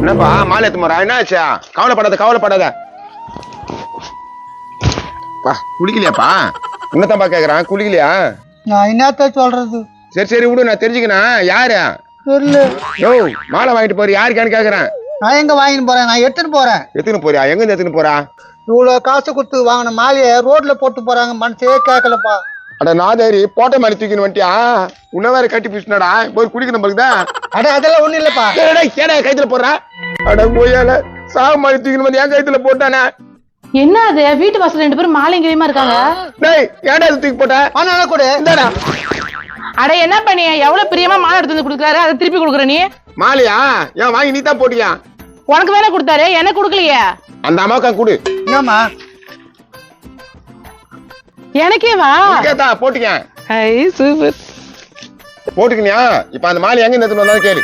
என்னப்பா மாலை எடுத்து போறா? என்ன ஆச்சா? கவலைப்படாத. குளிக்கலையாப்பா? உன்னதான்பா கேக்குறான், குளிக்கலையா? நான் என்னத்த சொல்றது? சரி விடு, நான் தெரிஞ்சுக்கணும். யாரு? தெரியல. யோ, மாலை வாங்கிட்டு போற யாருக்கான்னு கேக்குறேன். நான் எங்க வாங்கிட்டு போறேன்? நான் எடுத்துட்டு போறேன். எத்துன்னு போறியா? எங்க இருந்து எத்துன்னு போறா? இவ்வளவு காசு கொடுத்து வாங்கின மாலைய ரோட்ல போட்டு போறாங்க, மனசே கேட்கலப்பா. அட நாதாரி, போட்ட மாதிரி தூக்கின்னு வந்துட்டியா? உன்ன வேற கட்டி பிடிச்சினாடா, போய் குடிக்கணும் பகுதான். அட அதெல்லாம் ஒண்ணும் இல்லப்பா. கேடா கைத்துல போடுறா. அட போயால சாவு மாதிரி தூக்கின்னு வந்து என் கைத்துல போட்டானே. என்ன அது? வீட்டு வாசல் 2 பேரும் மாலைங்கிரியமா இருக்காங்க. டேய், ஏன்டா இது தூக்கி போட்ட? ஆனா கூட இந்தாடா. அட என்ன பண்ணி எவ்வளவு பிரியமா மாலை எடுத்து வந்து கொடுக்குறாரு, அதை திருப்பி கொடுக்குற நீ? மாலையா? ஏன் வாங்கி நீ தான் போட்டியா? உனக்கு தானே கொடுத்தாரு, எனக்கு கொடுக்கலையே. அந்த அம்மாவுக்கா கொடு. என்னம்மா? எனக்கே வா. கேட்டா போட்டுக்க. சூப்பர். போட்டுக்கினியா? இப்ப அந்த மாலை எங்க எடுத்துட்டு வந்தாலும் கேளு.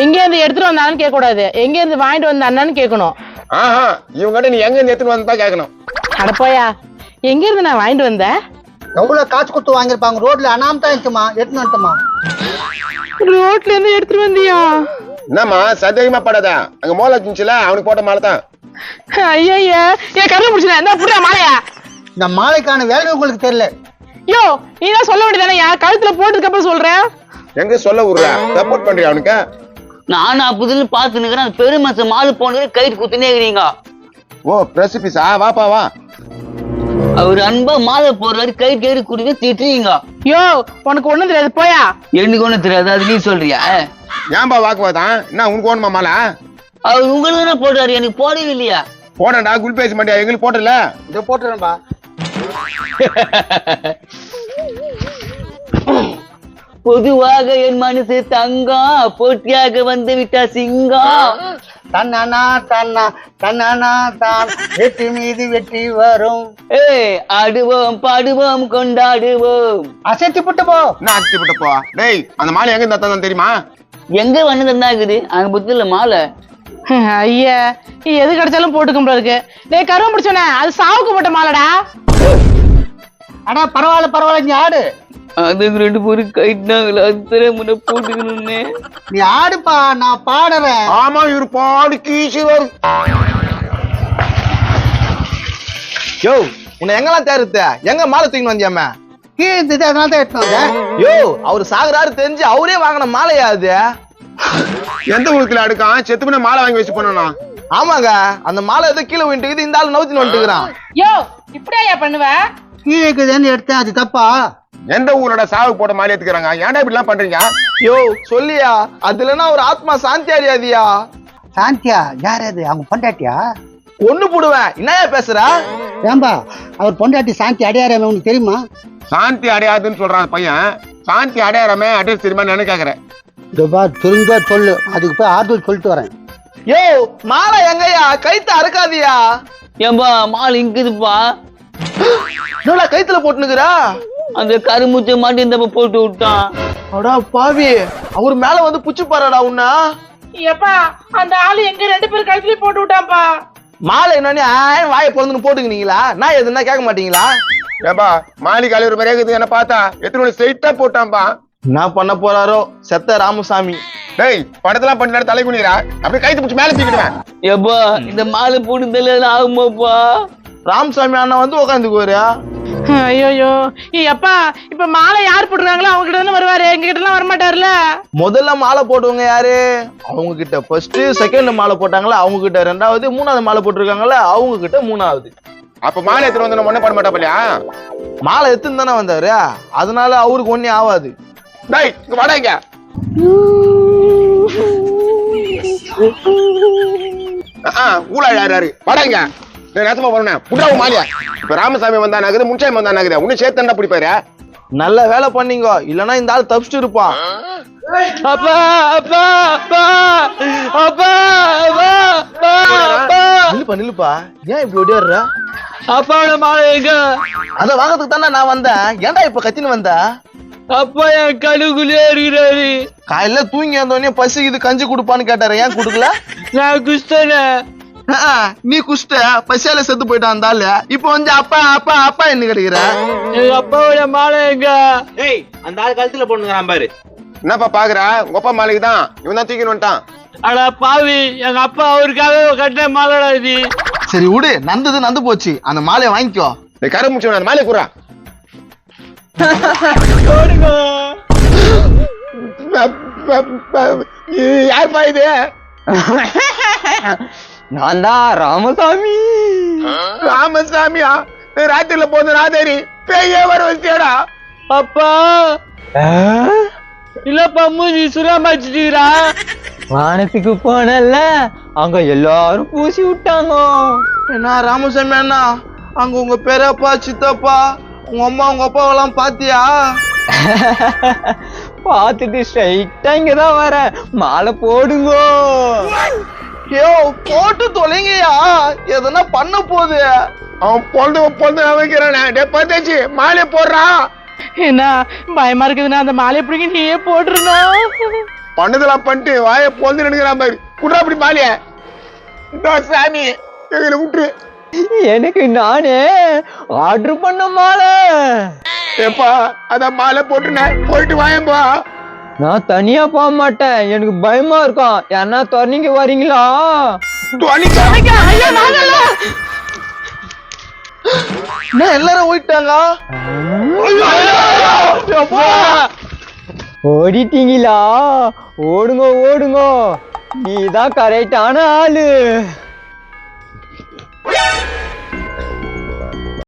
எங்க இருந்து எடுத்துட்டு வந்தாலும் கேட்க கூடாது, எங்க இருந்து வாங்கிட்டு வந்த அண்ணான்னு கேட்கணும். ஆஹா, இவங்கிட்ட நீ எங்க இருந்து எடுத்துட்டு வந்தா கேட்கணும். அட போயா, எங்க இருந்து நான் வாங்கிட்டு வந்தேன்? எவ்வளவு காசு கொடுத்து வாங்கிருப்பாங்க? ரோட்ல அனாமத்தா இருந்துமா, எடுத்துன்னு வந்துட்டோமா? ரோட்ல இருந்து எடுத்துட்டு வந்தியா? என்னம்மா சந்தேகமா படாத, அங்க மோளை இருந்துச்சுல, அவனுக்கு போட்ட மாலை தான். ஐயா என் கருவை முடிச்சுல என்ன புரியா மாலையா? இந்த மாலைக்கான வேலை உங்களுக்கு தெரியல. யோ, நீ தான் சொல்ல வேண்டியதானே, கழுத்துல போட்டதுக்கு அப்புறம் சொல்றேன். எங்க சொல்ல விடுற? சப்போர்ட் பண்றியா அவனுக்கு? நானும் அப்போதுல பாத்து நிக்கிறேன். பெருமச மாலு போனது கைட்டு குத்துனே இருக்கிறீங்க. ஓ பிரசிபிஸா, வாப்பா வா. அவர் அன்பா மாலை போடுறாரு, கைட்டு குடிக்க திட்டுறீங்க. யோ, உனக்கு ஒண்ணும் தெரியாது போயா. எனக்கு ஒண்ணும் தெரியாது, அது நீ சொல்றியா? ஏன்பா வாக்குவாதான்? என்ன உனக்கு ஓணுமா மாலை? அவர் உங்களுக்கு தானே போடுறாரு, எனக்கு போடவே இல்லையா? போடா, குள் பேச மாட்டியா? எங்களுக்கு போட்டல. இதை போட்டுறேன்பா. பொதுவாக என் மனசு தங்கம், போட்டியாக வந்து விட்டா சிங்கம். தன்னானா தான் வெற்றி மீது வெற்றி வரும். ஆடுவோம் பாடுவோம் கொண்டாடுவோம். அசைத்து புட்டு போ. என்ன ஆச்சு விட்டு போ. டேய், அந்த மாலை எங்க இருந்தா தான் தெரியுமா? எங்க வந்து தந்தாக்குது அங்க புத்துல மாலை. ஐயா, நீ எது கிடைச்சாலும் போட்டுக்கும்பல இருக்கு. டேய் கருவம் பிடிச்சோனே, அது சாவுக்கு போட்ட மாலடா. அடா பரவாயில்ல, நீ ஆடு. அதுக்கு 2 பேரும் கைட்டாங்களா, அது தெரிய முன்ன போட்டுக்கணும்னு. நீ ஆடுப்பா, நான் பாடுறேன். ஆமா, இவரு பாடு கீச்சு வரும். யோ, உன்னை எங்கெல்லாம் தேர்த்த? எங்க மாலை தூக்கின்னு வந்தியாம? கீழே இருந்தது, அதனால தான் எடுத்து வந்தேன். யோ, அவரு சாகுறாரு தெரிஞ்சு அவரே வாங்கின மாலையா அது? எந்த உலகத்துல அடுக்கான்? செத்து பண்ண மாலை வாங்கி வச்சு பண்ணனா? ஆமாங்க, அந்த மாலை ஏதோ கீழே விட்டு இந்த ஆளு நவுத்தின்னு வந்துட்டுக்கிறான். யோ, இப்படியா பண்ணுவ? கீழே இருக்குதுன்னு எடுத்தேன், அது தப்பா? எந்த ஊரோட சாவு போட்ட மாலை எடுத்துக்கிறாங்க? ஏன்டா இப்படி எல்லாம் பண்றீங்க? யோ சொல்லியா, அதுலன்னா ஒரு ஆத்மா சாந்தி அடையாதியா? சாந்தியா? யார் அது? அவங்க பொண்டாட்டியா? ஒண்ணு போடுவேன். என்னையா பேசுற? ஏம்பா, அவர் பொண்டாட்டி சாந்தி அடையாறாம உனக்கு தெரியுமா? சாந்தி அடையாதுன்னு சொல்றான் பையன். சாந்தி அடையாறாம அட்ரஸ் தெரியுமா என்ன கேக்குறேன்? இதுபா தெரிஞ்சா சொல்லு, அதுக்கு போய் ஆறுதல் சொல்லிட்டு வரேன். யோ, மாலை எங்கயா? கைத்த அறுக்காதியா? ஏம்பா மாலை இங்குதுப்பா. என்னடா கைத்துல போட்டுனுக்குறா? அந்த கருமுச்ச மாட்டி இந்த போட்டு விட்டான். அடா பாவி, அவர் மேல வந்து புச்சு பாருடா உன்ன. எப்பா, அந்த ஆளு எங்க 2 பேரும் கழுத்துலயே போட்டு விட்டான்ப்பா. மாலை என்னன்னு வாயை பிறந்துன்னு போட்டுக்கினீங்களா? நான் எதுனா கேட்க மாட்டீங்களா? ஏப்பா, மாலி கழுவுற மாதிரி இருக்குது என்ன பார்த்தா? எத்தனை ஸ்ட்ரைட்டா போட்டான்பா. என்ன பண்ண போறாரோ செத்த ராமசாமி. டேய், படத்தெல்லாம் பண்ணி தலை குனிரா, அப்படியே கைத்து பிடிச்சி மேல தூக்கிடுவேன். ஏப்பா, இந்த மாலை போட்டு தெரியல ஆகுமாப்பா. ராமசாமி அண்ணா வந்து உக்காந்துக்குவாரு. ஐயோ, எப்பா, இப்ப மாலை யார் போட்டுருக்காங்களோ அவங்க கிட்ட தானே வருவாரு, எங்க கிட்ட எல்லாம் வரமாட்டாருல. முதல்ல மாலை போட்டவங்க யாரு? அவங்க கிட்ட ஃபர்ஸ்ட், செகண்ட் மாலை போட்டாங்களா அவங்க கிட்ட 2வது, 3வது மாலை போட்டிருக்காங்களா அவங்க கிட்ட 3வது. அப்ப மாலை எடுத்துட்டு வந்து ஒண்ணு பண்ண மாட்டாப்பலையா? மாலை எடுத்துன்னு தானே வந்தாரு, அதனால அவருக்கு ஒன்னே ஆகாது. டேய், இங்க வாடா இங்க. ஊழா யாரு? வாடாங்க. நேசமா போறேன். புட்டாவும் மாலியா. இப்ப ராமசாமி வந்தானாக்குது, முன்சாமி வந்தானாக்குது. உன்னை சேர்த்தா பிடிப்பாரு. நல்ல வேலை பண்ணீங்க, இல்லன்னா இந்த ஆள் தப்பிச்சுட்டு இருப்பான். அப்பா அப்பா அப்பா அப்பா நில்லுப்பா, ஏன் இப்படி ஓடியாடுற? அப்பாவோட மாலை எங்க? அத வாங்கறதுக்கு தானே நான் வந்தேன். ஏன்டா இப்ப கத்தின்னு வந்த? அப்பா என் கழுகுள்ளே இருக்கிறாரு. காலையில தூங்கி வந்தோடனே பசிக்குது, கஞ்சி கொடுப்பான்னு கேட்டாரு, ஏன் கொடுக்கல? நான் குஸ்தன. நீ குஷ்ட பசியால செத்து போயிட்டான் அந்த ஆளு. இப்ப வந்து அப்பா அப்பா அப்பா என்ன கிடைக்கிற? எங்க அப்பாவோட மாலை எங்க? ஏய், அந்த ஆள் கழுத்துல போட்டுக்கிறான் பாரு. என்னப்பா பாக்குற? உங்க அப்பா மாலைக்கு தான் இவன் தான் தூக்கின்னு வந்துட்டான். அட பாவி, எங்க அப்பா அவருக்காக கட்டின மாலைடா இது. சரி விடு, நந்து போச்சு, அந்த மாலையை வாங்கிக்கோ. நீ கரை முடிச்சு அந்த மாலையை குடுறா. யாருப்பா இது? நான் தான் ராமசாமி. ராமசாமியா? ராத்திரில போது ராதேரி பேயே வர வச்சியாடா. அப்பா இல்லப்பா, மூஞ்சி சுறாமாச்சிட்டீரா. வானத்துக்கு போனல, அங்க எல்லாரும் பூசி விட்டாங்க. என்ன ராமசாமி அண்ணா, அங்க உங்க பெரியப்பா சித்தப்பா உங்க அம்மா உங்க அப்பாவெல்லாம் பாத்தியா? பாத்துட்டு ஸ்ட்ரைட்டா இங்கதான் வரேன். மாலை போடுங்க. ஐயோ போட்டு தொலைங்கயா, எதனா பண்ண போகுது. அவன் பொழுது வைக்கிறானே. டே பத்தாச்சு மாலையை போடுறான். என்ன பயமா இருக்குதுன்னா அந்த மாலையை பிடிங்க நீயே போட்டுருந்தோம். பண்ணதெல்லாம் பண்ணிட்டு வாய பொழுது நினைக்கிறான் பாரு. குடுறா அப்படி மாலைய. இந்த சாமி எங்களை விட்டுரு. எனக்கு நானே ஆர்டர் பண்ண மாலை. ஏப்பா அதான் மாலை போட்டுனேன், போயிட்டு வாயப்பா. நான் தனியா போக மாட்டேன், எனக்கு பயமா இருக்கும். யாருன்னா துறந்தீங்க வரீங்களா? என்ன எல்லாரும் ஓயிட்டாங்க? ஓடிட்டீங்களா? ஓடுங்க ஓடுங்க, நீதான் கரெக்டான ஆளு.